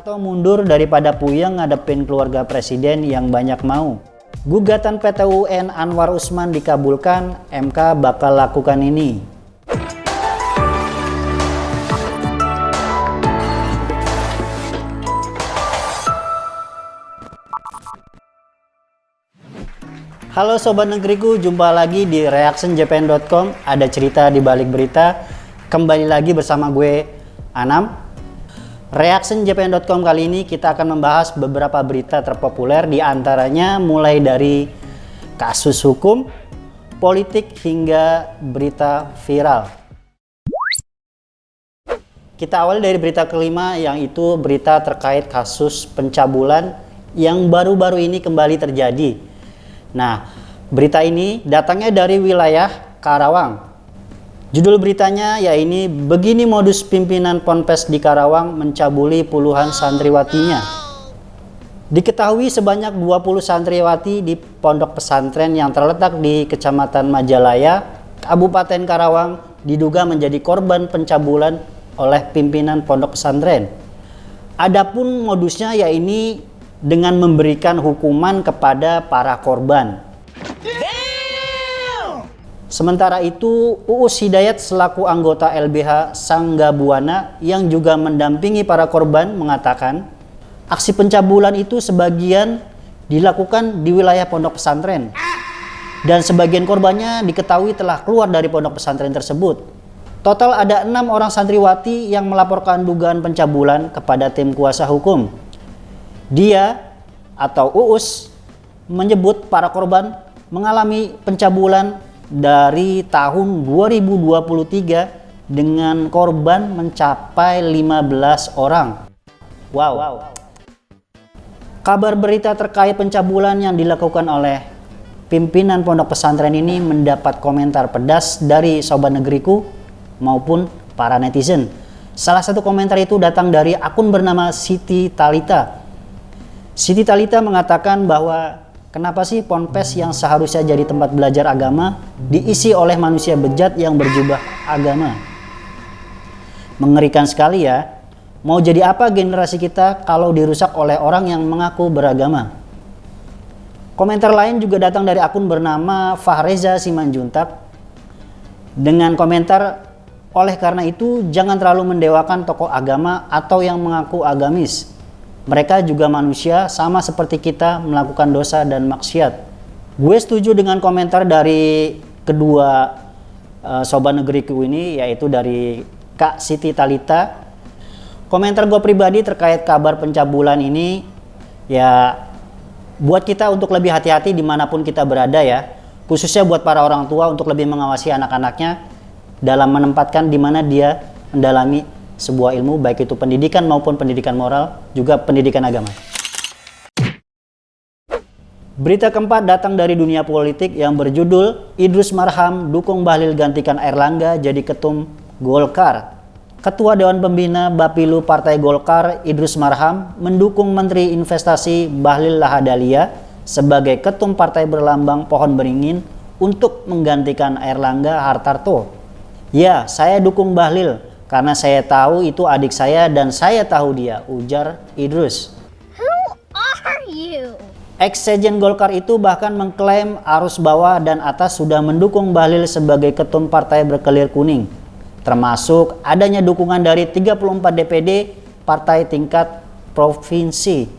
Hartarto mundur daripada puyeng ngadepin keluarga presiden yang banyak mau. Gugatan PT UN Anwar Usman dikabulkan, MK bakal lakukan ini. Halo Sobat Negeriku, jumpa lagi di reactionjpn.com. Ada cerita di balik berita. Kembali lagi bersama gue, Anam. Reactionjpn.com kali ini kita akan membahas beberapa berita terpopuler, di antaranya mulai dari kasus hukum, politik, hingga berita viral. Kita awali dari berita kelima, yang itu berita terkait kasus pencabulan yang baru-baru ini kembali terjadi. Nah, berita ini datangnya dari wilayah Karawang. Judul beritanya yaitu begini modus pimpinan Ponpes di Karawang mencabuli puluhan santriwatinya. Diketahui sebanyak 20 santriwati di pondok pesantren yang terletak di Kecamatan Majalaya, Kabupaten Karawang diduga menjadi korban pencabulan oleh pimpinan pondok pesantren. Adapun modusnya yaitu dengan memberikan hukuman kepada para korban. Sementara itu, Uus Hidayat selaku anggota LBH Sangga Buana yang juga mendampingi para korban mengatakan, aksi pencabulan itu sebagian dilakukan di wilayah pondok pesantren dan sebagian korbannya diketahui telah keluar dari pondok pesantren tersebut. Total ada 6 orang santriwati yang melaporkan dugaan pencabulan kepada tim kuasa hukum. Dia atau Uus menyebut para korban mengalami pencabulan dari tahun 2023 dengan korban mencapai 15 orang. Wow. Kabar berita terkait pencabulan yang dilakukan oleh pimpinan pondok pesantren ini mendapat komentar pedas dari Sobat Negeriku maupun para netizen. Salah satu komentar itu datang dari akun bernama Siti Talita. Siti Talita mengatakan bahwa kenapa sih Ponpes yang seharusnya jadi tempat belajar agama diisi oleh manusia bejat yang berjubah agama? Mengerikan sekali ya. Mau jadi apa generasi kita kalau dirusak oleh orang yang mengaku beragama? Komentar lain juga datang dari akun bernama Fahreza Simanjuntak dengan komentar, oleh karena itu jangan terlalu mendewakan tokoh agama atau yang mengaku agamis. Mereka juga manusia, sama seperti kita melakukan dosa dan maksiat. Gue setuju dengan komentar dari kedua Sobat Negeriku ini, yaitu dari Kak Siti Talita. Komentar gue pribadi terkait kabar pencabulan ini, ya buat kita untuk lebih hati-hati dimanapun kita berada ya. Khususnya buat para orang tua untuk lebih mengawasi anak-anaknya dalam menempatkan di mana dia mendalami sebuah ilmu, baik itu pendidikan maupun pendidikan moral, juga pendidikan agama. Berita keempat datang dari dunia politik yang berjudul Idrus Marham dukung Bahlil gantikan Airlangga jadi ketum Golkar. Ketua Dewan Pembina Bapilu Partai Golkar Idrus Marham mendukung Menteri Investasi Bahlil Lahadalia sebagai ketum partai berlambang pohon beringin untuk menggantikan Airlangga Hartarto. Ya, saya dukung Bahlil karena saya tahu itu adik saya dan saya tahu dia, ujar Idrus. Who are you? Ex-sekjen Golkar itu bahkan mengklaim arus bawah dan atas sudah mendukung Bahlil sebagai ketum partai berkelir kuning, termasuk adanya dukungan dari 34 DPD partai tingkat provinsi.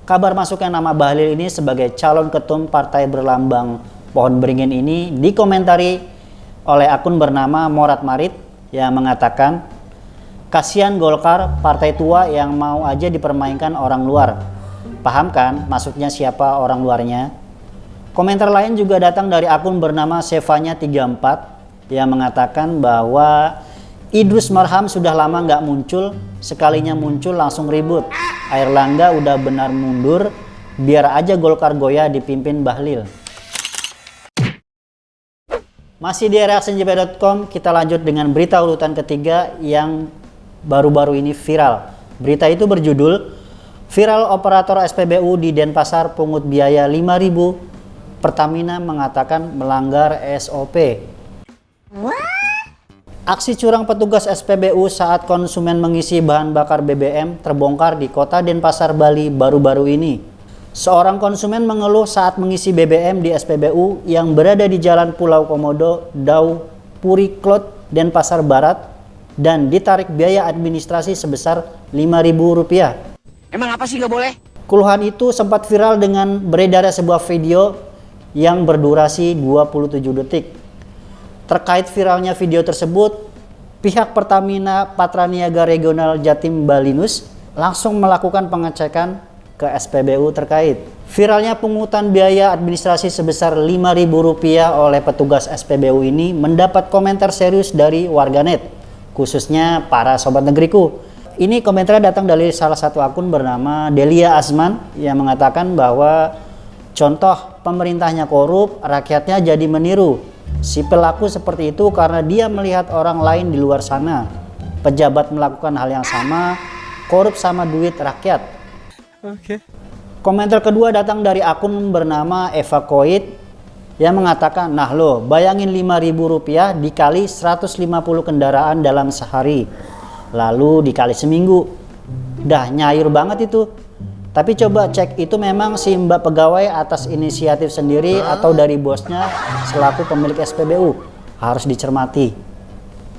Kabar masuknya nama Bahlil ini sebagai calon ketum partai berlambang pohon beringin ini dikomentari oleh akun bernama Morat Marit yang mengatakan, kasihan Golkar, partai tua yang mau aja dipermainkan orang luar. Paham kan maksudnya siapa orang luarnya? Komentar lain juga datang dari akun bernama Sevanya34 yang mengatakan bahwa Idrus Marham sudah lama nggak muncul, sekalinya muncul langsung ribut. Airlangga udah benar mundur, biar aja Golkar goyah dipimpin Bahlil. Masih di reactionjpn.com, kita lanjut dengan berita urutan ketiga yang baru-baru ini viral. Berita itu berjudul, viral operator SPBU di Denpasar pungut biaya 5.000, Pertamina mengatakan melanggar SOP. Aksi curang petugas SPBU saat konsumen mengisi bahan bakar BBM terbongkar di kota Denpasar, Bali baru-baru ini. Seorang konsumen mengeluh saat mengisi BBM di SPBU yang berada di Jalan Pulau Komodo, Dau, Puri Klot, Denpasar Barat dan ditarik biaya administrasi sebesar Rp5.000. Emang apa sih nggak boleh? Keluhan itu sempat viral dengan beredarnya sebuah video yang berdurasi 27 detik. Terkait viralnya video tersebut, pihak Pertamina Patraniaga Regional Jatim Balinus langsung melakukan pengecekan ke SPBU terkait. Viralnya pungutan biaya administrasi sebesar Rp5.000 oleh petugas SPBU ini mendapat komentar serius dari warganet, khususnya para sobat negeriku. Ini komentarnya datang dari salah satu akun bernama Delia Asman yang mengatakan bahwa contoh pemerintahnya korup, rakyatnya jadi meniru. Si pelaku seperti itu karena dia melihat orang lain di luar sana, pejabat melakukan hal yang sama, korup sama duit rakyat. Oke. Komentar kedua datang dari akun bernama Eva Koit yang mengatakan, nah lo bayangin Rp5.000 dikali 150 kendaraan dalam sehari, lalu dikali seminggu, dah nyayur banget itu. Tapi coba cek itu memang si mbak pegawai atas inisiatif sendiri atau dari bosnya selaku pemilik SPBU, harus dicermati.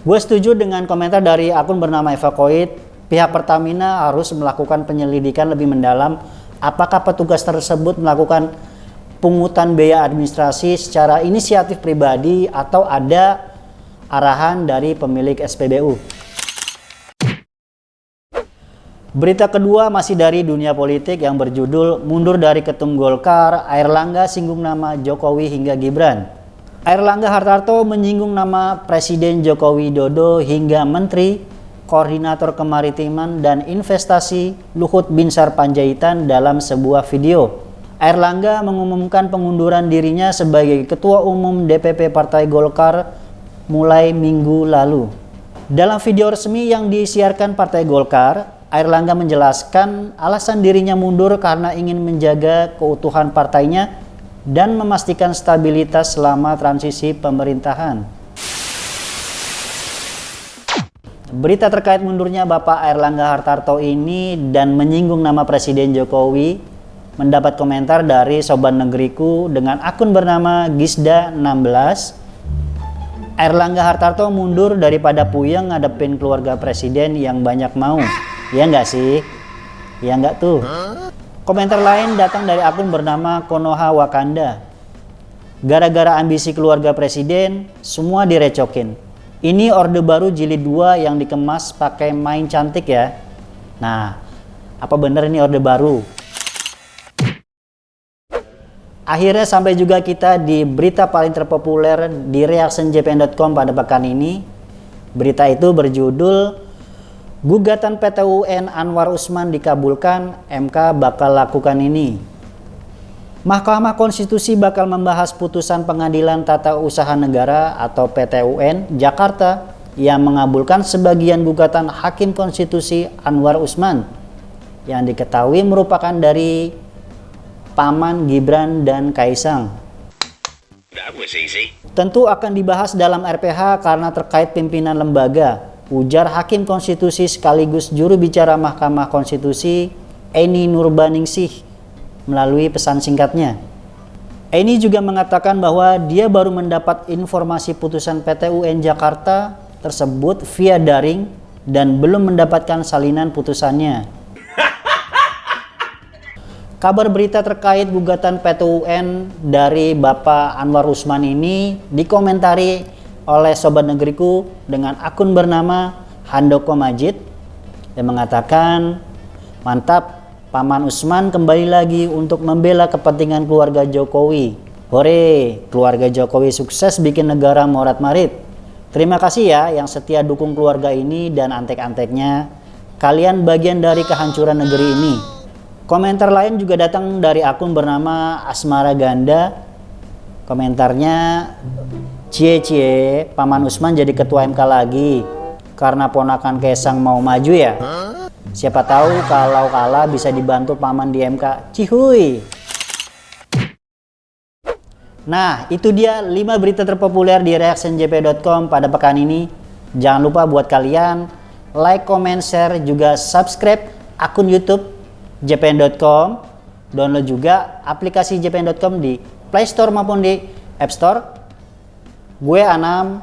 Gue setuju dengan komentar dari akun bernama Eva Koit. Pihak Pertamina harus melakukan penyelidikan lebih mendalam apakah petugas tersebut melakukan pungutan biaya administrasi secara inisiatif pribadi atau ada arahan dari pemilik SPBU. Berita kedua masih dari dunia politik yang berjudul mundur dari Ketum Golkar, Airlangga singgung nama Jokowi hingga Gibran. Airlangga Hartarto menyinggung nama Presiden Joko Widodo hingga Menteri, Koordinator Kemaritiman dan Investasi Luhut Binsar Panjaitan dalam sebuah video. Airlangga mengumumkan pengunduran dirinya sebagai Ketua Umum DPP Partai Golkar mulai minggu lalu. Dalam video resmi yang disiarkan Partai Golkar, Airlangga menjelaskan alasan dirinya mundur karena ingin menjaga keutuhan partainya dan memastikan stabilitas selama transisi pemerintahan. Berita terkait mundurnya Bapak Airlangga Hartarto ini dan menyinggung nama Presiden Jokowi mendapat komentar dari sobat negeriku dengan akun bernama Gisda16. Airlangga Hartarto mundur daripada puyeng ngadepin keluarga presiden yang banyak mau. Ya nggak sih? Ya nggak tuh? Komentar lain datang dari akun bernama Konoha Wakanda. Gara-gara ambisi keluarga presiden, semua direcokin. Ini Orde Baru Jilid 2 yang dikemas pakai main cantik ya. Nah, apa bener ini Orde Baru? Akhirnya sampai juga kita di berita paling terpopuler di reactionjpn.com pada pekan ini. Berita itu berjudul Gugatan PT UN Anwar Usman dikabulkan, MK bakal lakukan ini. Mahkamah Konstitusi bakal membahas putusan Pengadilan Tata Usaha Negara atau PT UN Jakarta yang mengabulkan sebagian gugatan Hakim Konstitusi Anwar Usman yang diketahui merupakan dari paman Gibran dan Kaisang. Tentu akan dibahas dalam RPH karena terkait pimpinan lembaga, ujar Hakim Konstitusi sekaligus juru bicara Mahkamah Konstitusi Eni Nurbaningsih melalui pesan singkatnya. Eni juga mengatakan bahwa dia baru mendapat informasi putusan PT UN Jakarta tersebut via daring dan belum mendapatkan salinan putusannya. Kabar berita terkait gugatan PT UN dari Bapak Anwar Usman ini dikomentari oleh sobat negeriku dengan akun bernama Handoko Majid yang mengatakan, mantap, Paman Usman kembali lagi untuk membela kepentingan keluarga Jokowi. Hore, keluarga Jokowi sukses bikin negara morat-marit. Terima kasih ya yang setia dukung keluarga ini dan antek-anteknya. Kalian bagian dari kehancuran negeri ini. Komentar lain juga datang dari akun bernama Asmara Ganda. Komentarnya, cie, Paman Usman jadi ketua MK lagi karena ponakan Kaisang mau maju ya. Siapa tahu kalau kalah bisa dibantu Paman di MK. Cihuy. Nah, itu dia 5 berita terpopuler di reactionjp.com pada pekan ini. Jangan lupa buat kalian like, comment, share, juga subscribe akun YouTube jpn.com. Download juga aplikasi jpn.com di Play Store maupun di App Store. Gue Anam,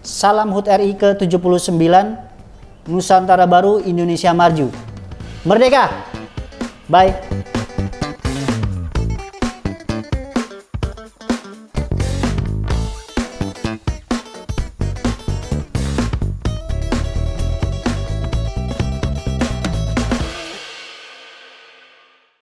salam HUT RI ke-79, Nusantara Baru, Indonesia Maju. Merdeka! Bye!